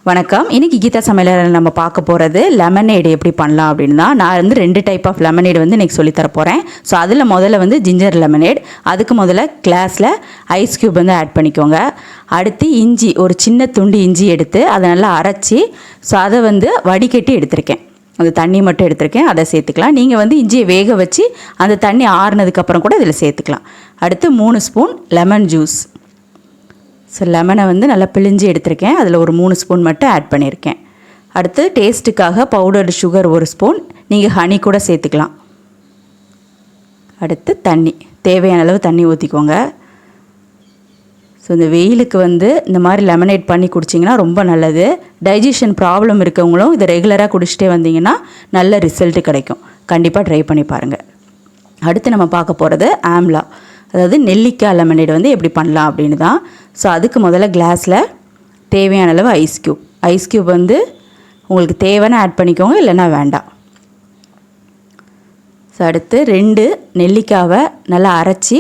வணக்கம். இன்றைக்கி கீதா சமையலில் நம்ம பார்க்க போகிறது லெமனேடு எப்படி பண்ணலாம் அப்படின்னு தான். நான் வந்து 2 டைப் ஆஃப் லெமனேடு வந்து இன்றைக்கி சொல்லித்தர போகிறேன். ஸோ அதில் முதல்ல வந்து ஜிஞ்சர் லெமனேட். அதுக்கு முதல்ல கிளாஸில் ஐஸ் க்யூப் வந்து ஆட் பண்ணிக்கோங்க. அடுத்து இஞ்சி, ஒரு சின்ன துண்டு இஞ்சி எடுத்து அதை நல்லா அரைச்சி, ஸோ அதை வந்து வடிகட்டி எடுத்திருக்கேன். அந்த தண்ணி மட்டும் எடுத்திருக்கேன், அதை சேர்த்துக்கலாம். நீங்கள் வந்து இஞ்சியை வேக வச்சு அந்த தண்ணி ஆறுனதுக்கப்புறம் கூட இதில் சேர்த்துக்கலாம். அடுத்து 3 ஸ்பூன் லெமன் ஜூஸ். ஸோ லெமனை வந்து நல்லா பிழிஞ்சு எடுத்திருக்கேன். அதில் ஒரு 3 ஸ்பூன் மட்டும் ஆட் பண்ணியிருக்கேன். அடுத்து டேஸ்ட்டுக்காக பவுடர்டு சுகர் 1 ஸ்பூன், நீங்கள் ஹனி கூட சேர்த்துக்கலாம். அடுத்து தண்ணி, தேவையான அளவு தண்ணி ஊற்றிக்கோங்க. ஸோ இந்த வெயிலுக்கு வந்து இந்த மாதிரி லெமனேட் பண்ணி குடிச்சிங்கன்னா ரொம்ப நல்லது. டைஜஷன் ப்ராப்ளம் இருக்கவங்களும் இதை ரெகுலராக குடிச்சிட்டே வந்தீங்கன்னா நல்ல ரிசல்ட்டு கிடைக்கும். கண்டிப்பாக ட்ரை பண்ணி பாருங்கள். அடுத்து நம்ம பார்க்க போகிறது ஆம்லா, அதாவது நெல்லிக்காய் லெமனேட் வந்து எப்படி பண்ணலாம் அப்படின்னு தான். ஸோ அதுக்கு முதல்ல கிளாஸில் தேவையான அளவு ஐஸ் க்யூப் வந்து உங்களுக்கு தேவைன்னா ஆட் பண்ணிக்கோங்க, இல்லைன்னா வேண்டாம். ஸோ அடுத்து 2 நெல்லிக்காவை நல்லா அரைச்சி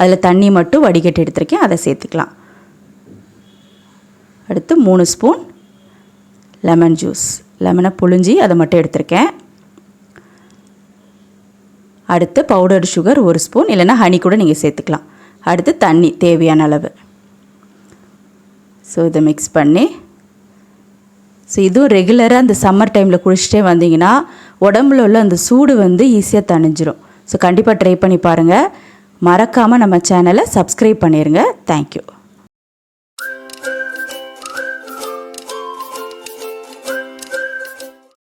அதில் தண்ணி மட்டும் வடிகட்டி எடுத்திருக்கேன், அதை சேர்த்துக்கலாம். அடுத்து 3 ஸ்பூன் லெமன் ஜூஸ், லெமனை புழிஞ்சி அதை மட்டும் எடுத்திருக்கேன். அடுத்து பவுடர்டு சுகர் 1 ஸ்பூன், இல்லைன்னா ஹனி கூட நீங்கள் சேர்த்துக்கலாம். அடுத்து தண்ணி தேவையான அளவு. ஸோ இதை மிக்ஸ் பண்ணி, ஸோ இதுவும் ரெகுலராக அந்த சம்மர் டைமில் குடிச்சிட்டே வந்தீங்கன்னா உடம்புல உள்ள அந்த சூடு வந்து ஈஸியாக தணிஞ்சிரும். ஸோ கண்டிப்பாக ட்ரை பண்ணி பாருங்கள். மறக்காமல் நம்ம சேனலை சப்ஸ்கிரைப் பண்ணிடுங்க. தேங்க்யூ.